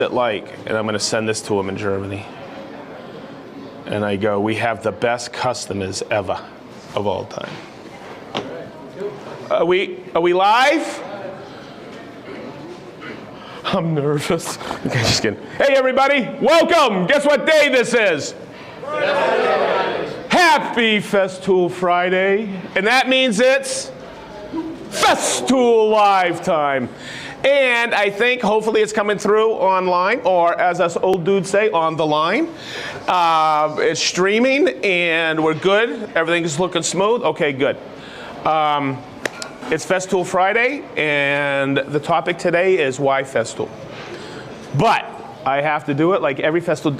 it like, and I'm going to send this to him in Germany. And I go, we have the best customers ever of all time. Are we live? I'm nervous. Okay, just kidding. Hey everybody, welcome. Guess what day this is? Happy Festool Friday. And that means it's Festool Live time. And I think hopefully it's coming through online, or as us old dudes say, on the line. It's streaming and we're good. Everything's looking smooth. Okay, good. It's Festool Friday, and the topic today is why Festool. But I have to do it like every Festool.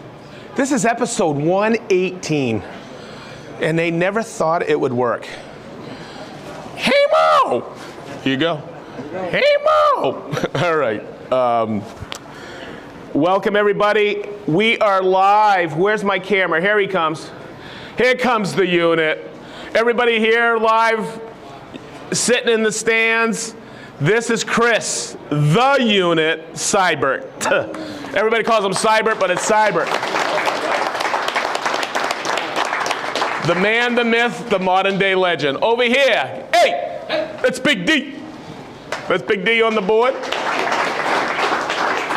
This is episode 118, and they never thought it would work. Hey Mo! Here you go. Hey Mo! All right. Welcome everybody. We are live. Where's my camera? Here he comes. Here comes the unit. Everybody here live, sitting in the stands. This is Chris, the unit, Cybert. Everybody calls him Cybert, but it's Cybert. The man, the myth, the modern day legend. Over here, hey, that's Big D. That's Big D on the board.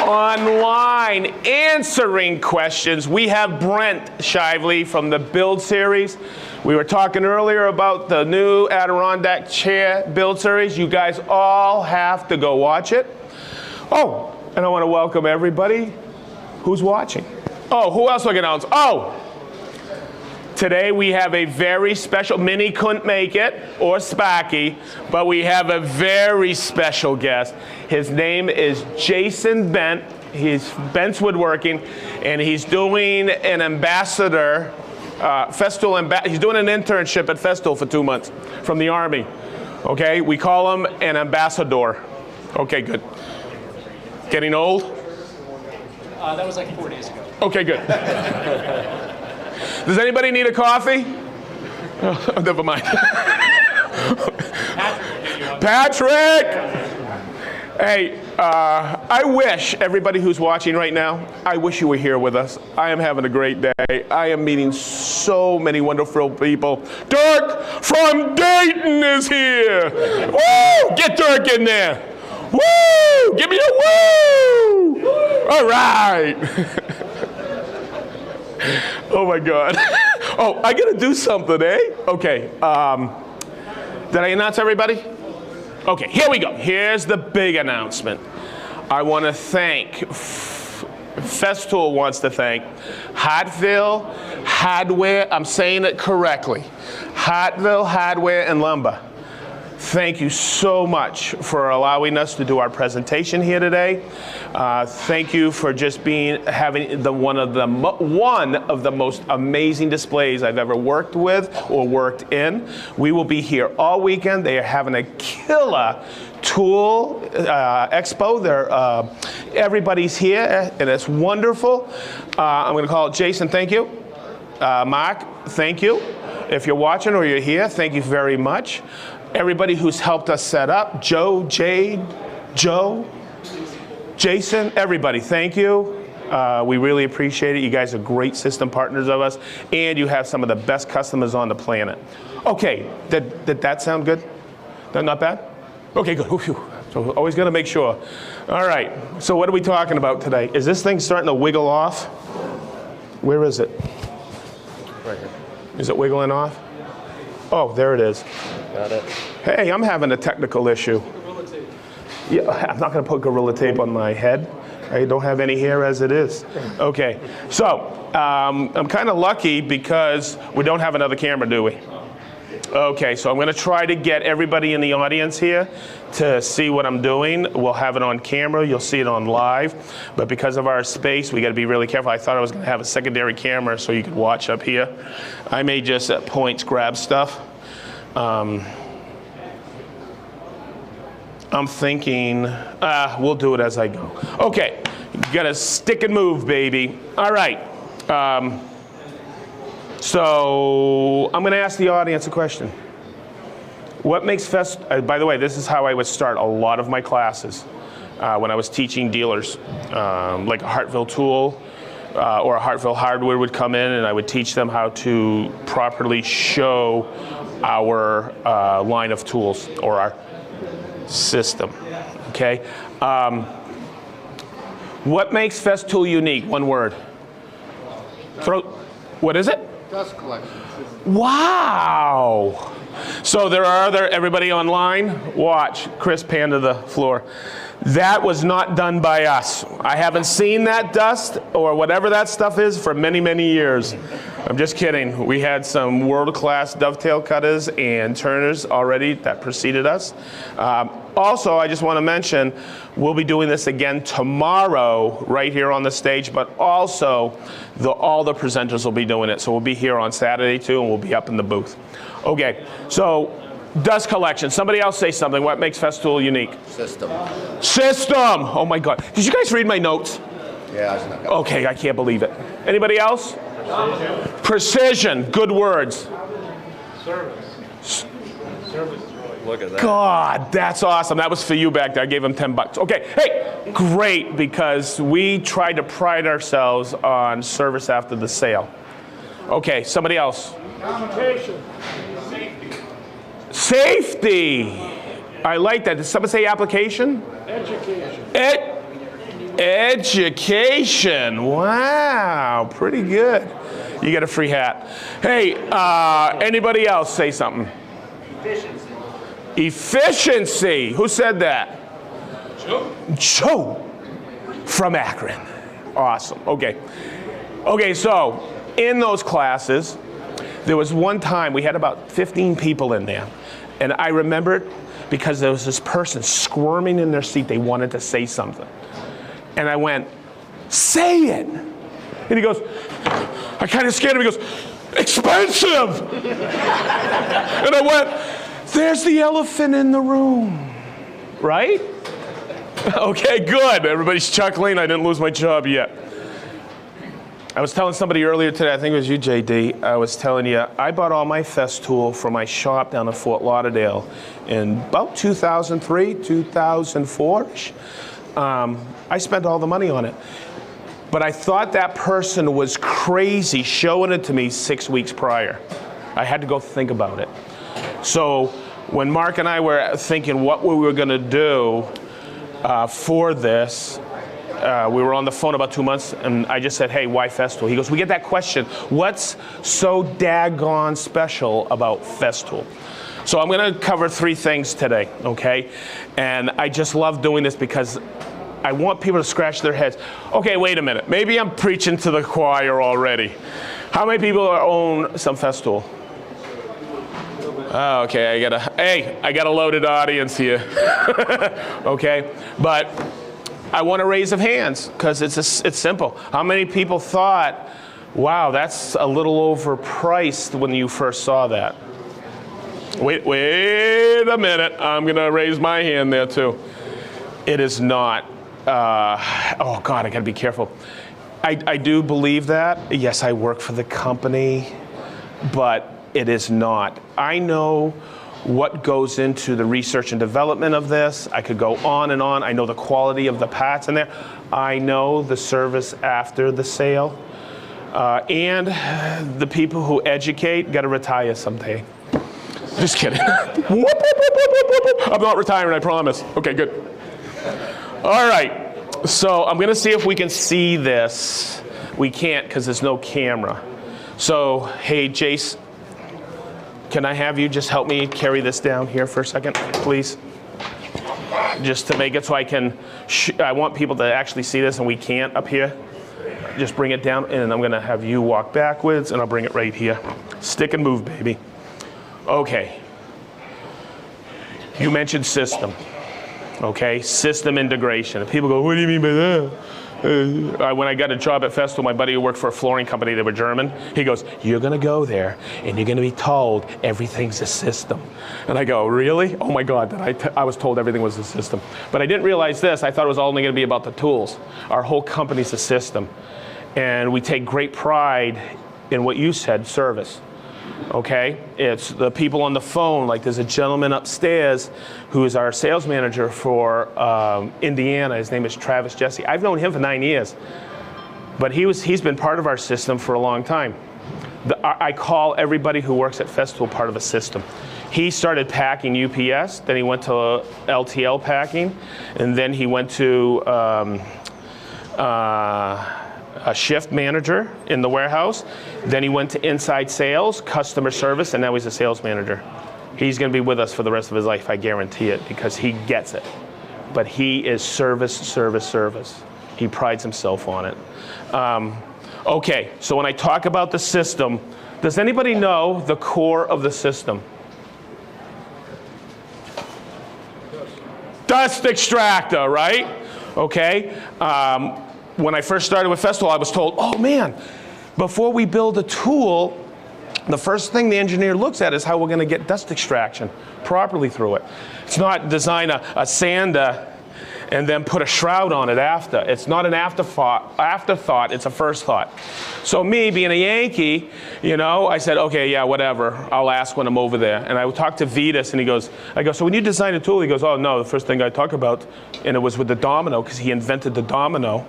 Online, answering questions, we have Brent Shively from the Build Series. We were talking earlier about the new Adirondack chair build series. You guys all have to go watch it. Oh, and I want to welcome everybody who's watching. Oh, who else we can announce? Oh, today we have a very special, Minnie couldn't make it, or Sparky, but we have a very special guest. His name is Jason Bent. He's Bent's Woodworking, and he's doing an ambassador, Festool, he's doing an internship at Festool for 2 months from the Army. Okay, we call him an ambassador. Okay, good. Getting old? That was like 4 days ago. Okay, good. Does anybody need a coffee? Oh, never mind. Patrick! Hey, I wish everybody who's watching right now, I wish you were here with us. I am having a great day. I am meeting so many wonderful people. Dirk from Dayton is here. Woo! Get Dirk in there. Woo! Give me a woo! All right. Oh my God. Oh, I gotta do something, eh? Okay, did I announce everybody? Okay, here we go. Here's the big announcement. I wanna thank, Festool wants to thank Hartville Hardware, I'm saying it correctly, Hartville Hardware and Lumber. Thank you so much for allowing us to do our presentation here today. Thank you for just having one of the most amazing displays I've ever worked with or worked in. We will be here all weekend. They are having a killer tool expo. Everybody's here, and it's wonderful. I'm going to call it Jason. Thank you. Mark, thank you. If you're watching or you're here, thank you very much. Everybody who's helped us set up, Joe, Jade, Joe, Jason, everybody, thank you. We really appreciate it. You guys are great system partners of us, and you have some of the best customers on the planet. Okay, did that sound good? Not bad? Okay, good. So always gonna make sure. All right, so what are we talking about today? Is this thing starting to wiggle off? Where is it? Right here. Is it wiggling off? Oh, there it is. Got it. Hey, I'm having a technical issue. Gorilla tape. Yeah, I'm not going to put Gorilla Tape on my head. I don't have any hair as it is. Okay, so I'm kind of lucky because we don't have another camera, do we? Okay, so I'm going to try to get everybody in the audience here to see what I'm doing. We'll have it on camera. You'll see it on live. But because of our space, we got to be really careful. I thought I was going to have a secondary camera so you could watch up here. I may just at points grab stuff. I'm thinking, we'll do it as I go. Okay, you got to stick and move, baby. All right. So I'm going to ask the audience a question. What makes by the way, this is how I would start a lot of my classes. when I was teaching dealers. Like a Hartville tool or a Hartville hardware would come in, and I would teach them how to properly show our line of tools or our system. Okay. What makes Festool unique? One word. What is it? Dust collection. Wow. So there are everybody online, watch, Chris pan to the floor. That was not done by us. I haven't seen that dust or whatever that stuff is for many, many years. I'm just kidding. We had some world-class dovetail cutters and turners already that preceded us. Also, I just want to mention, we'll be doing this again tomorrow right here on the stage, but also all the presenters will be doing it. So we'll be here on Saturday too, and we'll be up in the booth. Okay, so dust collection. Somebody else say something. What makes Festool unique? System. System! Oh my God. Did you guys read my notes? Yeah, it's not. Okay, I can't believe it. Anybody else? Precision. Good words. Service. Look at that. God, that's awesome. That was for you back there. I gave him $10. Okay, hey, great, because we tried to pride ourselves on service after the sale. Okay, somebody else. Communication. Safety. I like that. Did somebody say application? Education. Education. Wow, pretty good. You get a free hat. Hey, anybody else say something? Efficiency. Efficiency. Who said that? Joe from Akron. Awesome. Okay. Okay, so in those classes, there was one time we had about 15 people in there. And I remembered because there was this person squirming in their seat. They wanted to say something. And I went, say it. And he goes, I kind of scared him. He goes, expensive. And I went, there's the elephant in the room, right? Okay, good. Everybody's chuckling. I didn't lose my job yet. I was telling somebody earlier today, I think it was you, JD, I was telling you, I bought all my Festool from my shop down in Fort Lauderdale in about 2003, 2004-ish. I spent all the money on it. But I thought that person was crazy showing it to me 6 weeks prior. I had to go think about it. So when Mark and I were thinking what we were going to do for this, we were on the phone about 2 months, and I just said, hey, why Festool? He goes, we get that question. What's so daggone special about Festool? So I'm going to cover 3 things today, okay? And I just love doing this because I want people to scratch their heads. Okay, wait a minute. Maybe I'm preaching to the choir already. How many people own some Festool? Oh, okay, I got a loaded audience here. Okay, but I want a raise of hands because it's simple. How many people thought, wow, that's a little overpriced when you first saw that? Wait a minute. I'm going to raise my hand there too. It is not. Oh God, I got to be careful. I do believe that. Yes, I work for the company, but it is not. I know what goes into the research and development of this. I could go on and on. I know the quality of the parts in there. I know the service after the sale. And the people who educate got to retire someday. Just kidding. I'm not retiring, I promise. Okay, good. All right, so I'm gonna see if we can see this. We can't because there's no camera. So, hey, Jace, can I have you just help me carry this down here for a second, please? Just to make it so I can, I want people to actually see this and we can't up here. Just bring it down and I'm gonna have you walk backwards and I'll bring it right here. Stick and move, baby. Okay. You mentioned system. Okay, system integration. And people go, what do you mean by that? When I got a job at Festool, my buddy who worked for a flooring company, they were German. He goes, you're gonna go there and you're gonna be told everything's a system. And I go, really? Oh my God, I was told everything was a system. But I didn't realize this. I thought it was only gonna be about the tools. Our whole company's a system. And we take great pride in what you said, service. Okay, it's the people on the phone. Like there's a gentleman upstairs who is our sales manager for Indiana. His name is Travis Jesse. I've known him for 9 years, but he's been part of our system for a long time. I call everybody who works at Festool part of a system. He started packing UPS, then he went to LTL packing, and then he went to a shift manager in the warehouse. Then he went to inside sales, customer service, and now he's a sales manager. He's going to be with us for the rest of his life, I guarantee it, because he gets it. But he is service, service, service. He prides himself on it. Okay, so when I talk about the system, does anybody know the core of the system? Dust extractor, right? Okay. When I first started with Festool, I was told, oh man, before we build a tool, the first thing the engineer looks at is how we're going to get dust extraction properly through it. It's not design a sander and then put a shroud on it after. It's not an afterthought, it's a first thought. So me, being a Yankee, you know, I said, okay, yeah, whatever. I'll ask when I'm over there. And I would talk to Vitas, and I go, so when you design a tool, he goes, oh no, the first thing I talk about, and it was with the Domino, because he invented the Domino.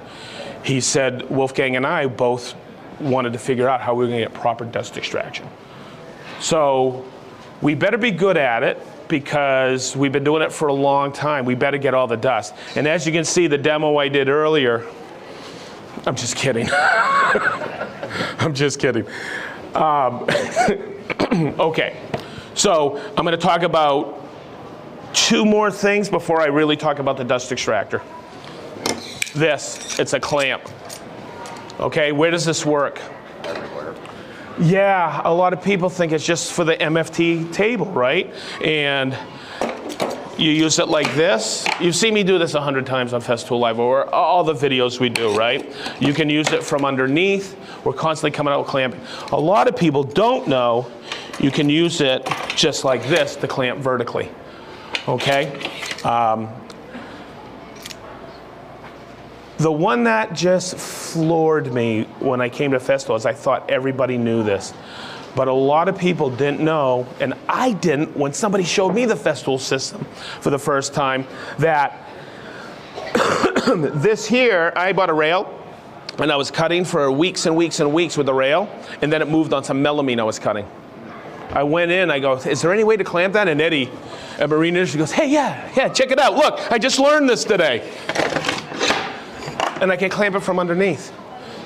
He said, Wolfgang and I both wanted to figure out how we were going to get proper dust extraction. So we better be good at it, because we've been doing it for a long time. We better get all the dust. And as you can see, the demo I did earlier, I'm just kidding. I'm just kidding. Okay, so I'm going to talk about 2 more things before I really talk about the dust extractor. This, it's a clamp. Okay, where does this work? Everywhere. Yeah, a lot of people think it's just for the MFT table, right? And you use it like this. You've seen me do this 100 times on Festool Live, or all the videos we do, right? You can use it from underneath. We're constantly coming out with clamping. A lot of people don't know you can use it just like this to clamp vertically, okay? The one that just floored me when I came to Festool is I thought everybody knew this. But a lot of people didn't know, and I didn't when somebody showed me the Festool system for the first time, that this here, I bought a rail, and I was cutting for weeks and weeks and weeks with the rail, and then it moved on some melamine I was cutting. I went in, I go, is there any way to clamp that? And Eddie, a marine industry, goes, hey, yeah, check it out. Look, I just learned this today. And I can clamp it from underneath.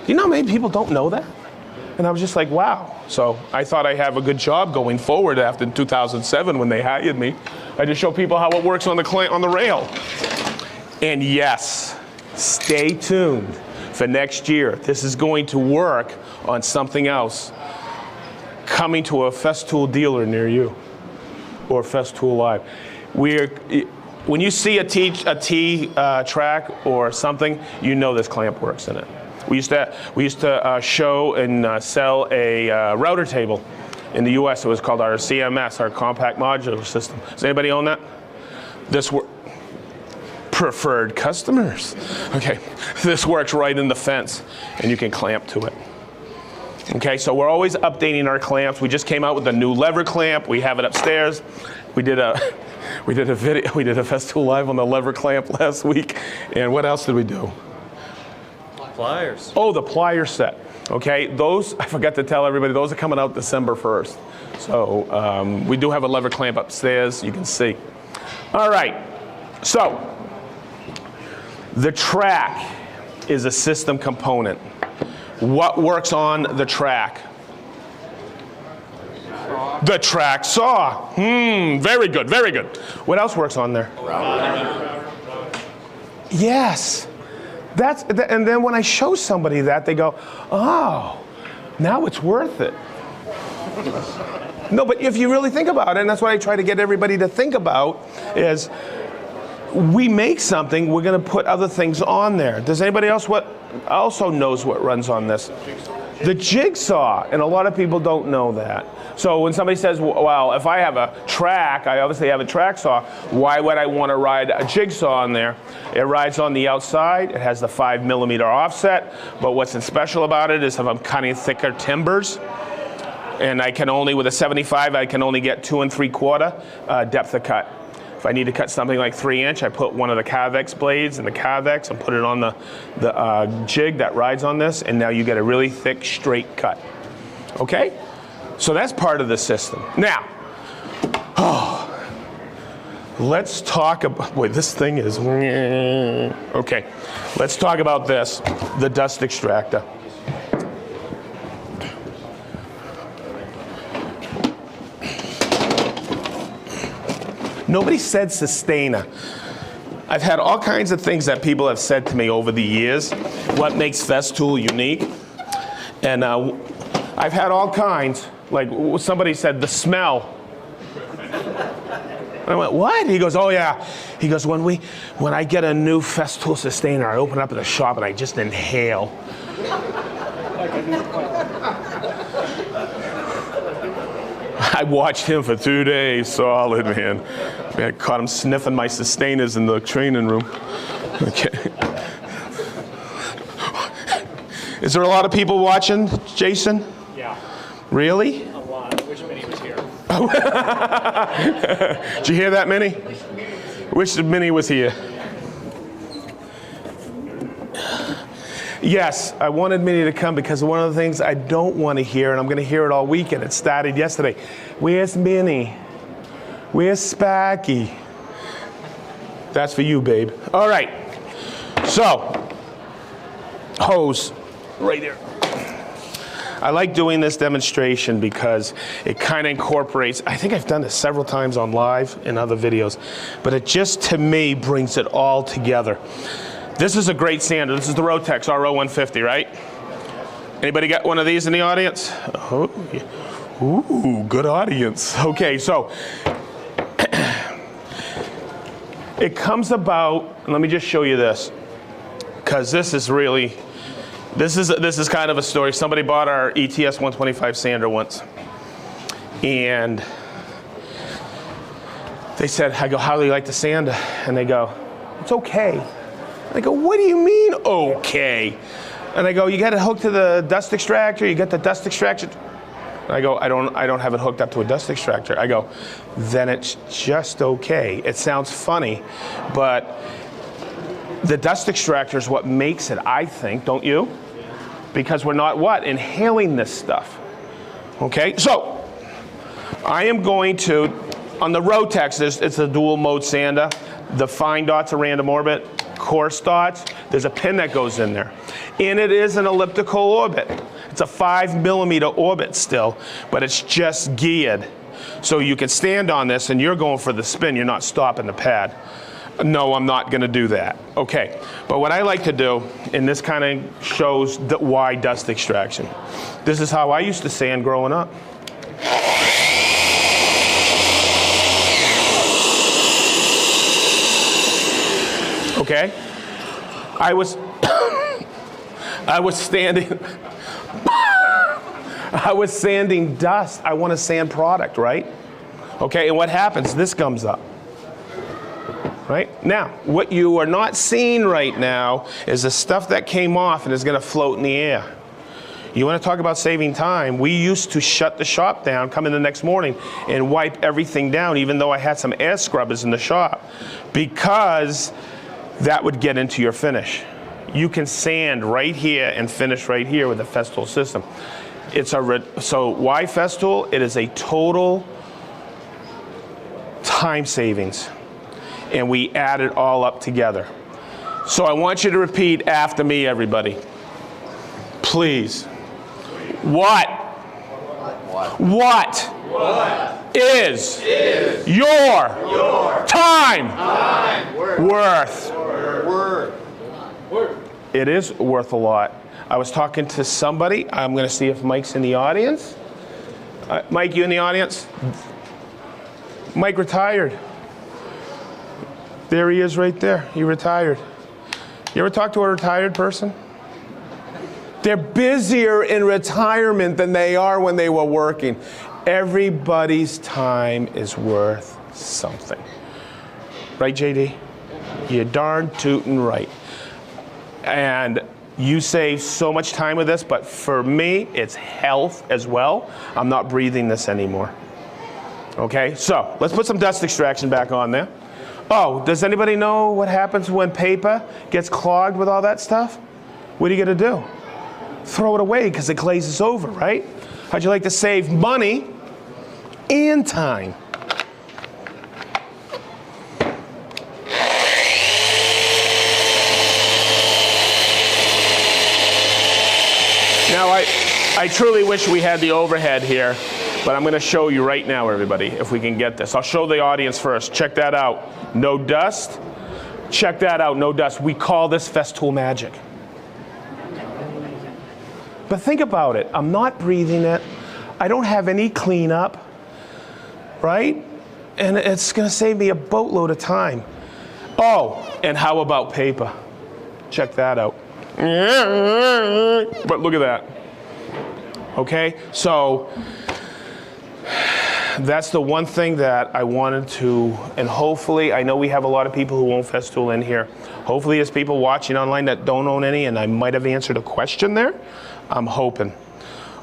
You know how many people don't know that? And I was just like, wow. So I thought I have a good job going forward after 2007 when they hired me. I just show people how it works on the rail. And yes, stay tuned for next year. This is going to work on something else coming to a Festool dealer near you, or Festool Live. When you see a T track or something, you know this clamp works in it. We used to show and sell a router table in the U.S. It was called our CMS, our compact modular system. Does anybody own that? Preferred customers. Okay, this works right in the fence, and you can clamp to it. Okay, so we're always updating our clamps. We just came out with a new lever clamp. We have it upstairs. We did a video. We did a Festool Live on the lever clamp last week. And what else did we do? Pliers. Oh, the plier set. Okay, those, I forgot to tell everybody, those are coming out December 1st. So we do have a lever clamp upstairs, you can see. All right, so the track is a system component. What works on the track? The track saw. Very good, very good. What else works on there? Yes. And then when I show somebody that, they go, oh, now it's worth it. No, but if you really think about it, and that's what I try to get everybody to think about, is we make something, we're going to put other things on there. Does anybody else also knows what runs on this? The jigsaw, and a lot of people don't know that. So when somebody says, well, if I have a track, I obviously have a track saw, why would I want to ride a jigsaw on there? It rides on the outside, it has the 5mm offset, but what's special about it is if I'm cutting thicker timbers, And I can only, with a 75, I can only get 2 3/4 depth of cut. If I need to cut something like 3-inch, I put one of the Carvex blades in the Carvex and put it on the jig that rides on this, and now you get a really thick, straight cut. Okay? So that's part of the system. Now, let's talk about, boy, this thing is, okay. Let's talk about this, the dust extractor. Nobody said sustainer. I've had all kinds of things that people have said to me over the years, what makes Festool unique. And I've had all kinds, like somebody said, the smell. I went, what? He goes, oh yeah. He goes, when I get a new Festool sustainer, I open up at the shop and I just inhale. I watched him for 2 days, solid, man. I caught him sniffing my sustainers in the training room. Okay. Is there a lot of people watching, Jason? Yeah. Really? A lot. I wish Minnie was here. Did you hear that, Minnie? Wish Minnie was here. Yes, I wanted Minnie to come because one of the things I don't want to hear, and I'm going to hear it all weekend, it started yesterday. Where's Minnie? Where's Sparky? That's for you, babe. All right. So, hose, right there. I like doing this demonstration because it kind of incorporates, I think I've done this several times on live in other videos, but it just, to me, brings it all together. This is a great sander. This is the Rotex RO150, right? Anybody got one of these in the audience? Oh, yeah. Ooh, good audience. Okay, so it comes about, let me just show you this, because this is really, this is kind of a story. Somebody bought our ETS 125 sander once, and they said, I go, how do you like the sander? And they go, it's okay. I go, what do you mean, okay? And I go, you got it hooked to the dust extractor, you got the dust extraction. And I go, I don't have it hooked up to a dust extractor. I go, then it's just okay. It sounds funny, but the dust extractor is what makes it, I think, don't you? Because we're not what? Inhaling this stuff. Okay, so I am going to, on the Rotex, it's a dual mode sander. The fine dots are random orbit. Coarse dots, there's a pin that goes in there. And it is an elliptical orbit. It's a 5mm orbit still, but it's just geared. So you can stand on this and you're going for the spin, you're not stopping the pad. No, I'm not gonna do that. Okay, but what I like to do, and this kind of shows why dust extraction. This is how I used to sand growing up. Okay, I was sanding dust. I want to sand product, right? Okay, and what happens? This comes up, right? Now, what you are not seeing right now is the stuff that came off and is going to float in the air. You want to talk about saving time? We used to shut the shop down, come in the next morning, and wipe everything down, even though I had some air scrubbers in the shop, because that would get into your finish. You can sand right here and finish right here with the Festool system. So why Festool? It is a total time savings, and we add it all up together. So I want you to repeat after me, everybody. Please. What is your time worth? It is worth a lot. I was talking to somebody. I'm going to see if Mike's in the audience. Mike, you in the audience? Mike retired. There he is right there. He retired. You ever talk to a retired person? They're busier in retirement than they are when they were working. Everybody's time is worth something. Right, JD? You're darn tootin' right. And You save so much time with this, but for me, it's health as well. I'm not breathing this anymore. Okay, so let's put some dust extraction back on there. Oh, does anybody know what happens when paper gets clogged with all that stuff? What are you gonna do? Throw it away because it glazes over, right? How'd you like to save money and time? Now, I truly wish we had the overhead here, but I'm gonna show you right now, everybody, if we can get this. I'll show the audience first. Check that out. No dust. Check that out, no dust. We call this Festool magic. But think about it. I'm not breathing it. I don't have any cleanup, right? And it's gonna save me a boatload of time. Oh, and how about paper? Check that out. But look at that. Okay, so that's the one thing that I wanted to, and hopefully, I know we have a lot of people who own Festool in here. Hopefully there's people watching online that don't own any, and I might have answered a question there. I'm hoping.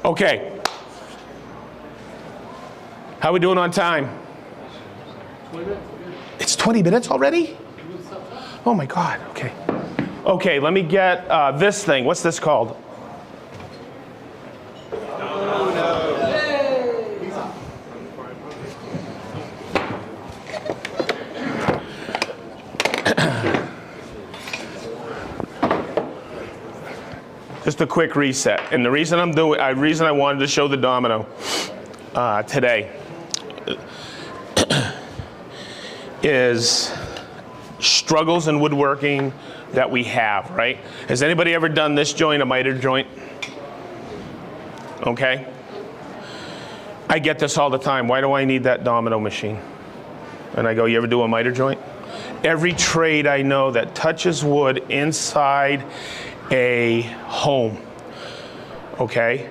Okay. How we doing on time? 20 minutes. It's 20 minutes already? Oh my God, okay. Okay, let me get this thing. What's this called? Just a quick reset. And the reason I wanted to show the Domino today is struggles in woodworking that we have, right? Has anybody ever done this joint, a miter joint? Okay. I get this all the time. Why do I need that Domino machine? And I go, you ever do a miter joint? Every trade I know that touches wood inside a home, okay,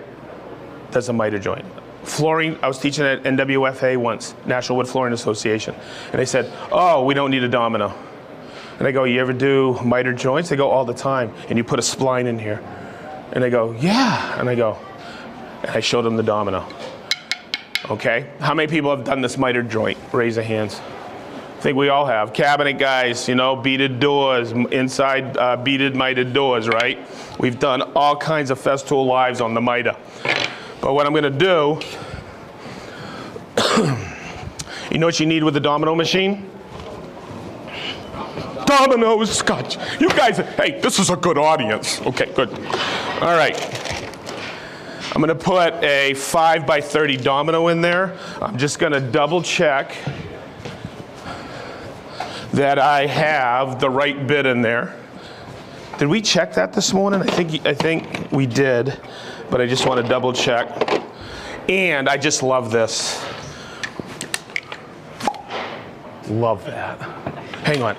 does a miter joint. Flooring, I was teaching at NWFA once, National Wood Flooring Association, and they said, oh, we don't need a Domino. And I go, you ever do miter joints? They go, all the time. And you put a spline in here. And they go, yeah. And I go, and I showed them the Domino. Okay, how many people have done this miter joint? Raise your hands. I think we all have. Cabinet guys, you know, beaded doors, inside beaded mitered doors, right? We've done all kinds of Festool lives on the miter. But what I'm gonna do, you know what you need with the Domino machine? Domino's scotch. You guys, hey, this is a good audience. Okay, good. All right. I'm gonna put a 5x30 Domino in there. I'm just gonna double check that I have the right bit in there. Did we check that this morning? I think we did, but I just want to double check. And I just love this. Love that. Hang on.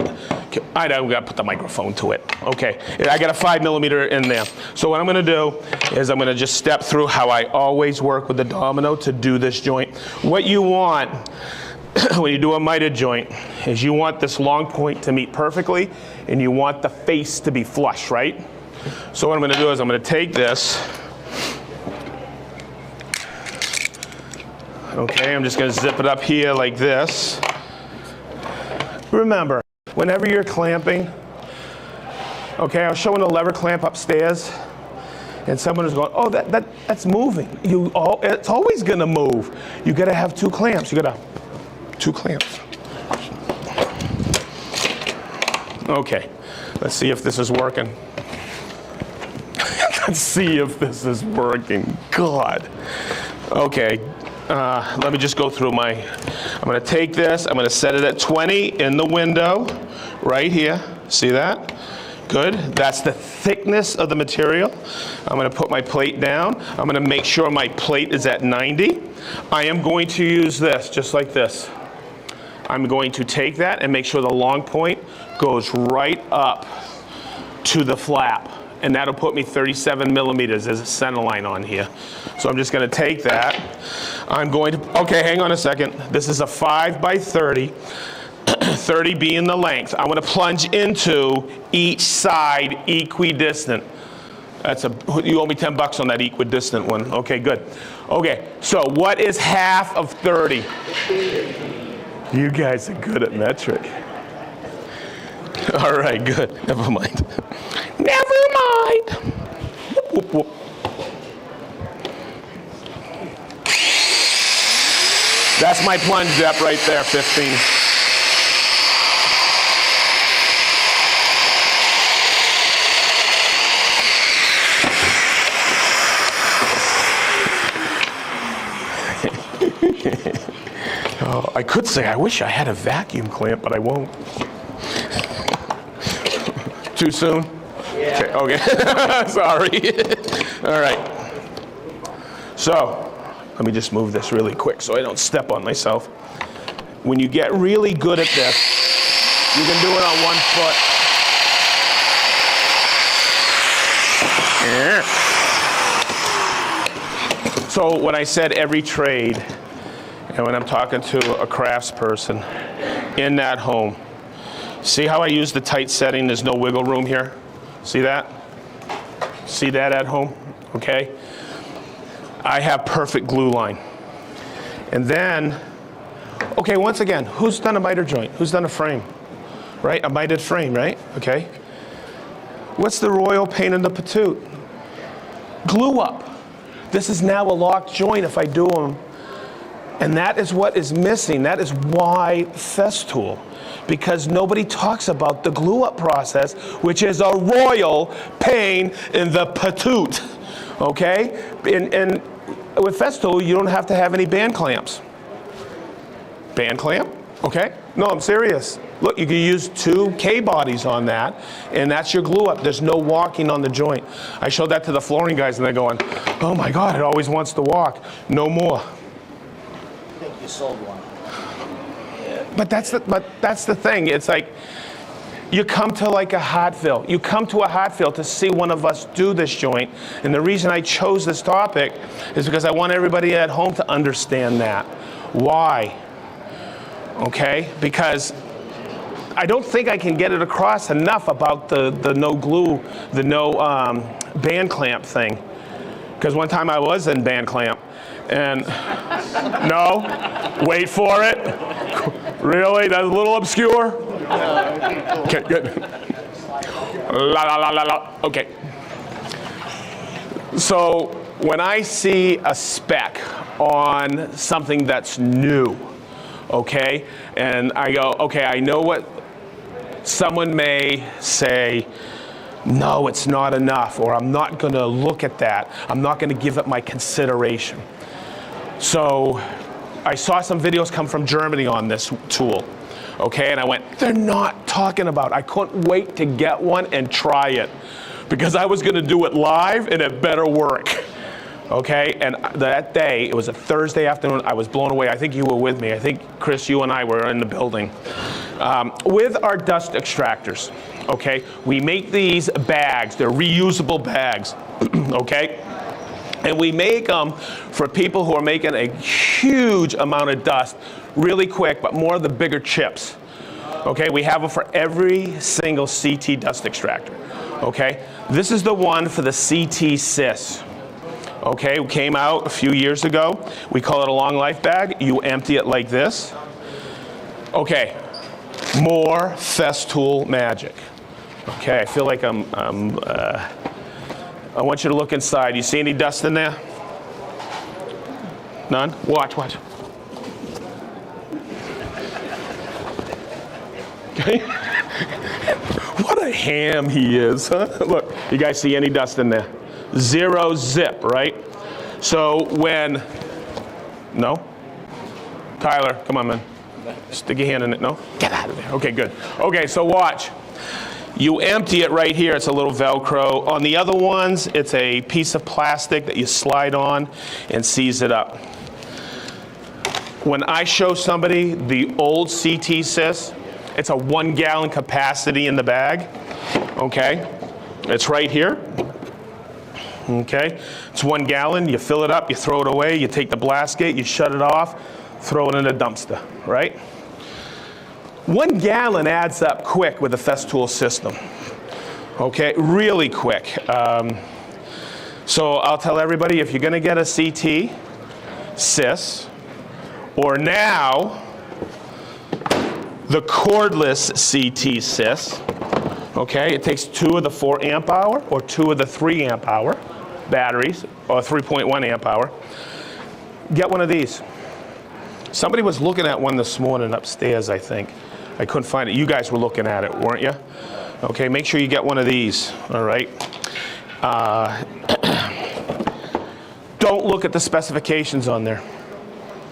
I gotta put the microphone to it. Okay, I got a 5mm in there. So what I'm gonna do is I'm gonna just step through how I always work with the Domino to do this joint. What you want when you do a miter joint is you want this long point to meet perfectly and you want the face to be flush, right? So what I'm gonna do is I'm gonna take this. Okay, I'm just gonna zip it up here like this. Remember, whenever you're clamping, okay, I was showing a lever clamp upstairs and someone was going, oh, that's moving. It's always gonna move. You gotta have two clamps. You gotta, two clamps. Okay, let's see if this is working. Let's see if this is working. God. Okay, let me just go through I'm gonna take this, I'm gonna set it at 20 in the window, right here. See that? Good, that's the thickness of the material. I'm gonna put my plate down. I'm gonna make sure my plate is at 90. I am going to use this, just like this. I'm going to take that and make sure the long point goes right up to the flap. And that'll put me 37mm as a center line on here. So I'm just gonna take that. I'm going to, okay, hang on a second. This is a 5x30, 30 being the length. I'm gonna plunge into each side equidistant. You owe me $10 on that equidistant one. Okay, good. Okay, so what is half of 30? You guys are good at metric. All right, good. Never mind. Never mind. Whoop, whoop, whoop. That's my plunge depth right there, 15. Oh, I could say I wish I had a vacuum clamp, but I won't. Too soon? Yeah. Okay. Sorry. All right. So, let me just move this really quick so I don't step on myself. When you get really good at this, you can do it on 1 foot. Yeah. So when I said every trade, and when I'm talking to a craftsperson in that home, see how I use the tight setting? There's no wiggle room here. See that? See that at home? Okay. I have perfect glue line. And then, okay, once again, who's done a miter joint? Who's done a frame? Right? A mitered frame, right? Okay. What's the royal pain in the patoot? Glue up. This is now a locked joint if I do them. And that is what is missing. That is why Festool. Because nobody talks about the glue up process, which is a royal pain in the patoot. Okay? And with Festool, you don't have to have any band clamps. Band clamp? Okay? No, I'm serious. Look, you can use 2 K-bodies on that, and that's your glue up. There's no walking on the joint. I showed that to the flooring guys, and they're going, oh my God, it always wants to walk. No more. I think you sold one. But that's the thing. It's like, you come to like a Hartville. You come to a Hartville to see one of us do this joint. And the reason I chose this topic is because I want everybody at home to understand that. Why? Okay? Because I don't think I can get it across enough about the no glue, the no band clamp thing. Because one time I was in band clamp. And no, wait for it. Really? That's a little obscure? Okay, good. La la la la la. Okay. So when I see a spec on something that's new, okay, and I go, okay, I know what someone may say, no, it's not enough, or I'm not going to look at that. I'm not going to give it my consideration. So I saw some videos come from Germany on this tool, okay, and I went, they're not talking about it. I couldn't wait to get one and try it because I was going to do it live and it better work, okay? And that day, it was a Thursday afternoon, I was blown away. I think you were with me. I think, Chris, you and I were in the building. With our dust extractors, okay, we make these bags. They're reusable bags, okay? And we make them for people who are making a huge amount of dust really quick, but more of the bigger chips. Okay, we have them for every single CT dust extractor. Okay, this is the one for the CT Sys. Okay, it came out a few years ago. We call it a long life bag. You empty it like this. Okay, more Festool magic. Okay, I feel like I want you to look inside. You see any dust in there? None? Watch, watch. Okay. What a ham he is, huh? Look, you guys see any dust in there? 0 zip, right? So when, no? Tyler, come on, man. Stick your hand in it, no? Get out of there. Okay, good. Okay, so watch. You empty it right here, it's a little Velcro. On the other ones, it's a piece of plastic that you slide on and seize it up. When I show somebody the old CT Sys, it's a 1 gallon capacity in the bag, okay? It's right here, okay? It's 1 gallon, you fill it up, you throw it away, you take the blast gate, you shut it off, throw it in a dumpster, right? 1 gallon adds up quick with the Festool system, okay? Really quick. So I'll tell everybody, if you're gonna get a CT, sys, or now, the cordless CT sys, okay? It takes 2 of the 4 amp hour or 2 of the 3 amp hour batteries, or 3.1 amp hour. Get one of these. Somebody was looking at one this morning upstairs, I think. I couldn't find it. You guys were looking at it, weren't you? Okay, make sure you get one of these, all right? Don't look at the specifications on there.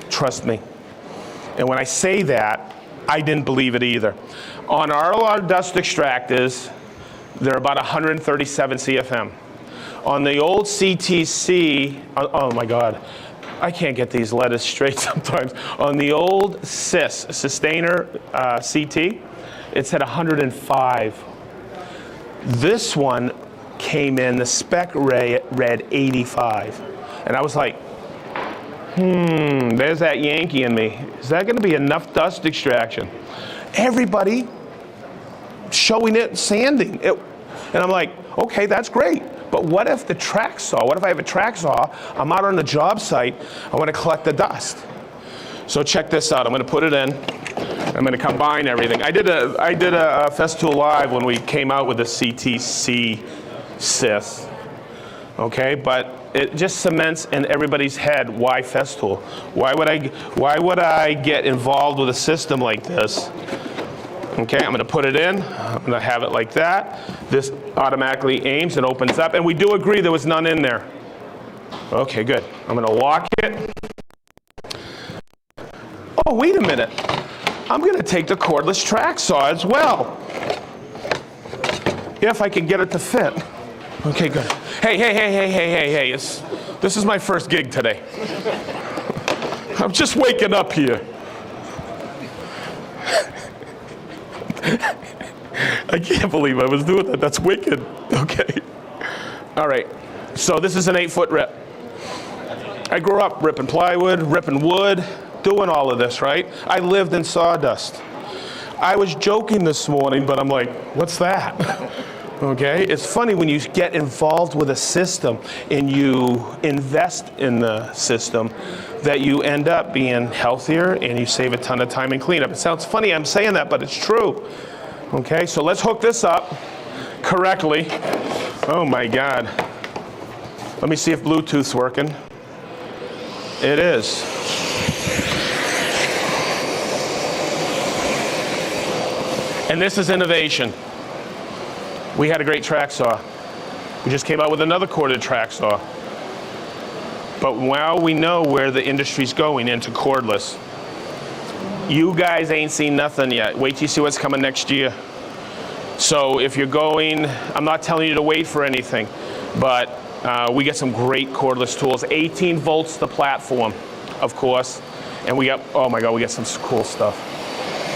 Trust me. And when I say that, I didn't believe it either. On our dust extractors, they're about 137 CFM. On the old CTC, oh my God, I can't get these letters straight sometimes. On the old SIS, Sustainer CT, it said 105. This one came in, the spec read 85. And I was like, there's that Yankee in me. Is that gonna be enough dust extraction? Everybody showing it, sanding it. And I'm like, okay, that's great. But what if the track saw? What if I have a track saw? I'm out on the job site. I want to collect the dust. So check this out. I'm going to put it in. I'm going to combine everything. I did a Festool Live when we came out with the CTC sys. Okay, but it just cements in everybody's head why Festool. Why would I get involved with a system like this? Okay, I'm gonna put it in, I'm gonna have it like that. This automatically aims and opens up, and we do agree there was none in there. Okay, good. I'm gonna lock it. Oh, wait a minute. I'm gonna take the cordless track saw as well. If I can get it to fit. Okay, good. Hey, this is my first gig today. I'm just waking up here. I can't believe I was doing that. That's wicked. Okay. All right. So this is an 8-foot rip. I grew up ripping plywood, ripping wood, doing all of this, right? I lived in sawdust. I was joking this morning, but I'm like, what's that? Okay. It's funny when you get involved with a system and you invest in the system that you end up being healthier and you save a ton of time in cleanup. It sounds funny I'm saying that, but it's true. Okay, so let's hook this up correctly. Oh my God. Let me see if Bluetooth's working. It is. And this is innovation. We had a great track saw. We just came out with another corded track saw. But now we know where the industry's going into cordless. You guys ain't seen nothing yet. Wait till you see what's coming next year. So if you're going, I'm not telling you to wait for anything, but we get some great cordless tools. 18 volts the platform, of course. And we got, oh my God, we got some cool stuff.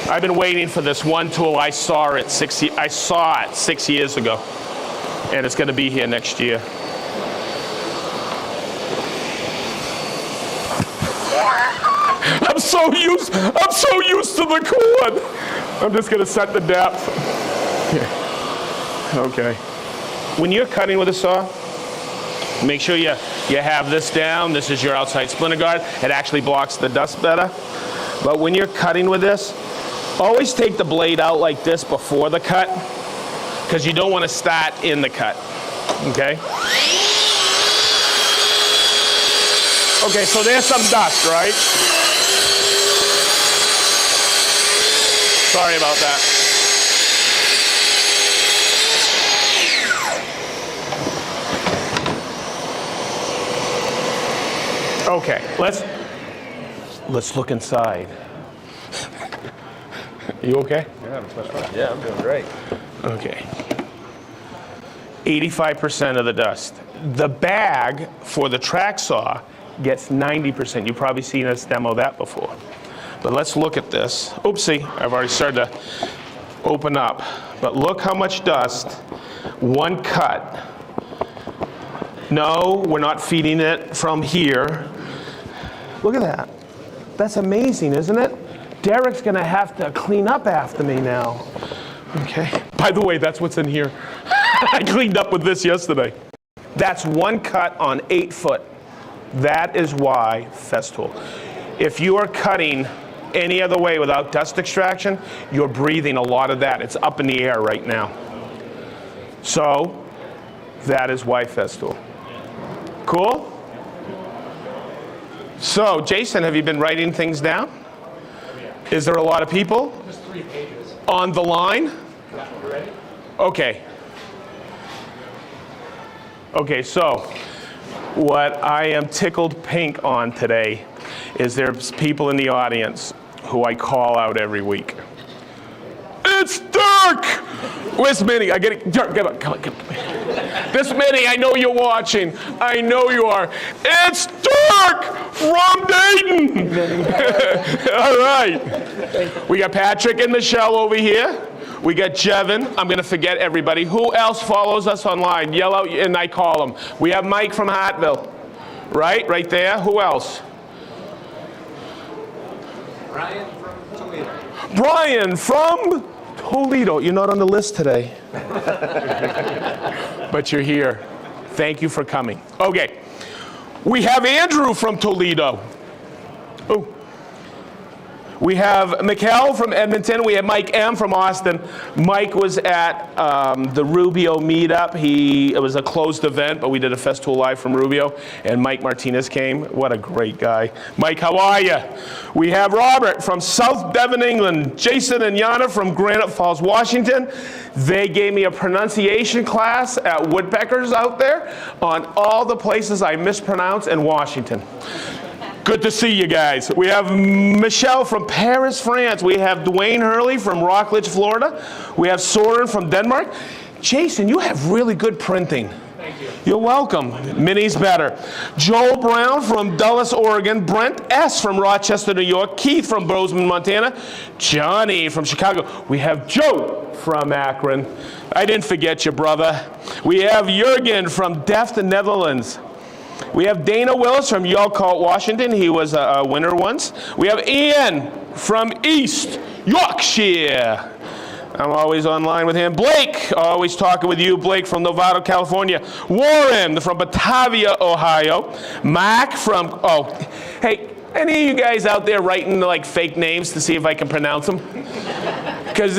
I've been waiting for this one tool. I saw it 6 years ago, and it's gonna be here next year. I'm so used to the cord. I'm just gonna set the depth. Okay. When you're cutting with a saw, make sure you have this down. This is your outside splinter guard. It actually blocks the dust better. But when you're cutting with this, always take the blade out like this before the cut, because you don't want to start in the cut. Okay? Okay, so there's some dust, right? Sorry about that. Okay, let's look inside. You okay? Yeah, I'm doing great. Okay. 85% of the dust. The bag for the track saw gets 90%. You've probably seen us demo that before. But let's look at this. Oopsie, I've already started to open up. But look how much dust, one cut. No, we're not feeding it from here. Look at that. That's amazing, isn't it? Derek's gonna have to clean up after me now. Okay. By the way, that's what's in here. I cleaned up with this yesterday. That's one cut on 8 foot. That is why Festool. If you are cutting any other way without dust extraction, you're breathing a lot of that. It's up in the air right now. So that is why Festool. Cool? So Jason, have you been writing things down? Is there a lot of people? Just 3 pages. On the line? You ready? Okay. Okay, so what I am tickled pink on today is there's people in the audience who I call out every week. It's dark! Where's Minnie? I get it. Come on, come on, come on. This Minnie, I know you're watching. I know you are. It's dark from Dayton. All right. We got Patrick and Michelle over here. We got Jevin. I'm going to forget everybody. Who else follows us online? Yell out and I call them. We have Mike from Hartville. Right there. Who else? Brian from Toledo. Brian from Toledo. You're not on the list today. But you're here. Thank you for coming. Okay. We have Andrew from Toledo. Oh. We have Mikkel from Edmonton. We have Mike M. from Austin. Mike was at the Rubio meetup. It was a closed event, but we did a Festool Live from Rubio, and Mike Martinez came. What a great guy. Mike, how are you? We have Robert from South Devon, England. Jason and Yana from Granite Falls, Washington. They gave me a pronunciation class at Woodpeckers out there on all the places I mispronounce in Washington. Good to see you guys. We have Michelle from Paris, France. We have Dwayne Hurley from Rockledge, Florida. We have Soren from Denmark. Jason, you have really good printing. Thank you. You're welcome. Minnie's better. Joel Brown from Dulles, Oregon. Brent S. from Rochester, New York. Keith from Bozeman, Montana. Johnny from Chicago. We have Joe from Akron. I didn't forget you, brother. We have Jurgen from Delft, Netherlands. We have Dana Willis from Yalcourt, Washington. He was a winner once. We have Ian from East Yorkshire. I'm always online with him. Blake, always talking with you. Blake from Novato, California. Warren from Batavia, Ohio. Mac from, hey, any of you guys out there writing like fake names to see if I can pronounce them? Because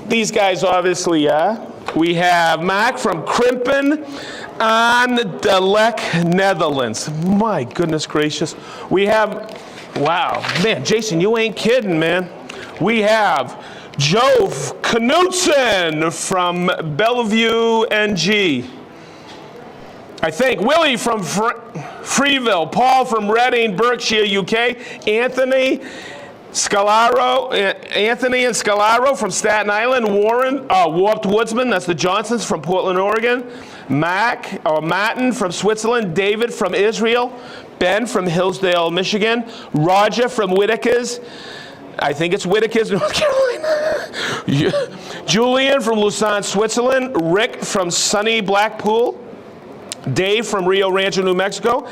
these guys obviously are. We have Mac from Krimpen on the Lek, Netherlands. My goodness gracious. We have, wow, man, Jason, you ain't kidding, man. We have Joe Knutson from Bellevue, NG. I think Willie from Freeville, Paul from Reading, Berkshire, UK, Anthony and Scalaro from Staten Island, Warren, Warped Woodsman, that's the Johnsons from Portland, Oregon, Matten from Switzerland, David from Israel, Ben from Hillsdale, Michigan, Roger from Whitaker's, I think it's Whitaker's, North Carolina, Julian from Lausanne, Switzerland, Rick from sunny Blackpool, Dave from Rio Rancho, New Mexico,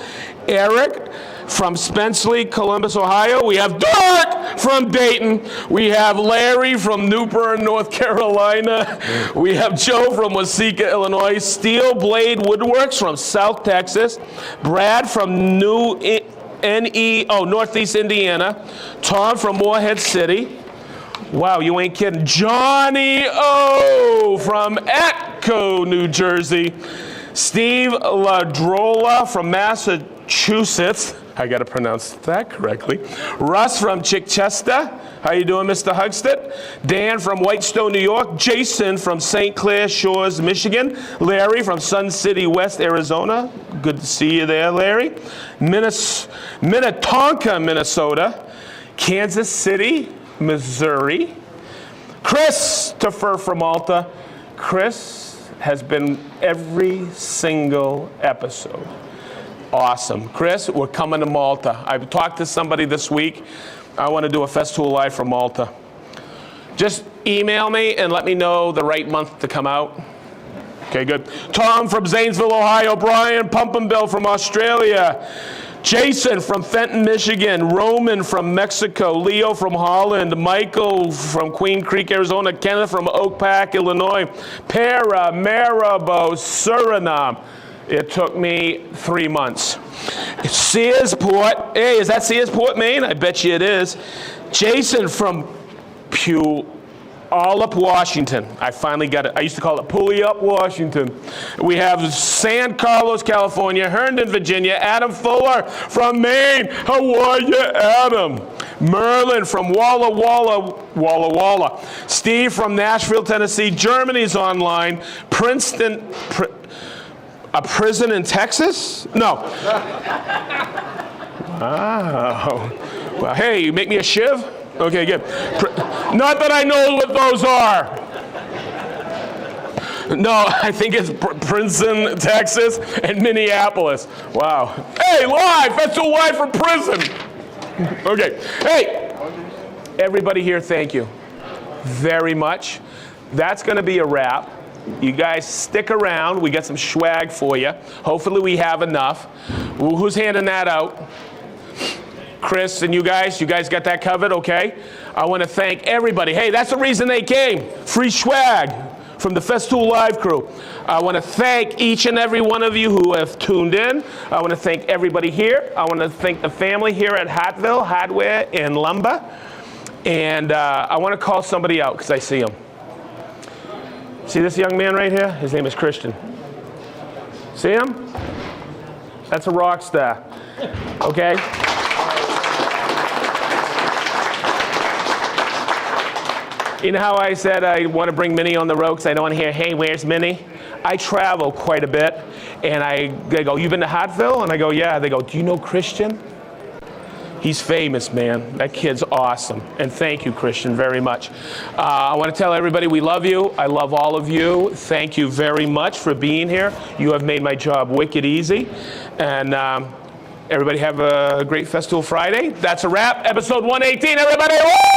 Eric from Spenceley, Columbus, Ohio. We have Dirk from Dayton. We have Larry from New Bern, North Carolina. We have Joe from Waseca, Illinois. Steel Blade Woodworks from South Texas. Brad from Northeast Indiana. Tom from Morehead City. Wow, you ain't kidding. Johnny O from Echo, New Jersey. Steve Ladrola from Massachusetts. I got to pronounce that correctly. Russ from Chichester. How you doing, Mr. Hugstead? Dan from Whitestone, New York. Jason from St. Clair Shores, Michigan. Larry from Sun City, West Arizona. Good to see you there, Larry. Minnetonka, Minnesota. Kansas City, Missouri. Christopher from Malta. Chris has been every single episode. Awesome. Chris, we're coming to Malta. I've talked to somebody this week. I want to do a Festool Live from Malta. Just email me and let me know the right month to come out. Okay, good. Tom from Zanesville, Ohio. Brian Pumpenbill from Australia. Jason from Fenton, Michigan. Roman from Mexico. Leo from Holland. Michael from Queen Creek, Arizona. Kenneth from Oak Park, Illinois. Para, Maribor, Suriname. It took me 3 months. Searsport. Hey, is that Searsport, Maine? I bet you it is. Jason from Puyallup, Washington. I finally got it. I used to call it Puyallup, Washington. We have San Carlos, California. Herndon, Virginia. Adam Fuller from Maine. How are you, Adam? Merlin from Walla Walla. Steve from Nashville, Tennessee. Germany's online. Princeton. A prison in Texas? No. Wow. Well, hey, you make me a shiv? Okay, good. Not that I know what those are. No, I think it's Princeton, Texas, and Minneapolis. Wow. Hey, live! Festool live from prison. Okay. Hey, everybody here, thank you very much. That's going to be a wrap. You guys stick around. We got some swag for you. Hopefully we have enough. Who's handing that out? Chris and you guys got that covered, okay? I want to thank everybody. Hey, that's the reason they came. Free swag from the Festool Live crew. I want to thank each and every one of you who have tuned in. I want to thank everybody here. I want to thank the family here at Hartville, Hardware and Lumber. And I want to call somebody out because I see him. See this young man right here? His name is Christian. See him? That's a rock star. Okay? You know how I said I want to bring Minnie on the road because I don't want to hear, hey, where's Minnie? I travel quite a bit, and they go, you been to Hartville? And I go, yeah. They go, do you know Christian? He's famous, man. That kid's awesome. And thank you, Christian, very much. I want to tell everybody we love you. I love all of you. Thank you very much for being here. You have made my job wicked easy. And everybody have a great Festool Friday. That's a wrap. Episode 118, everybody. Woo!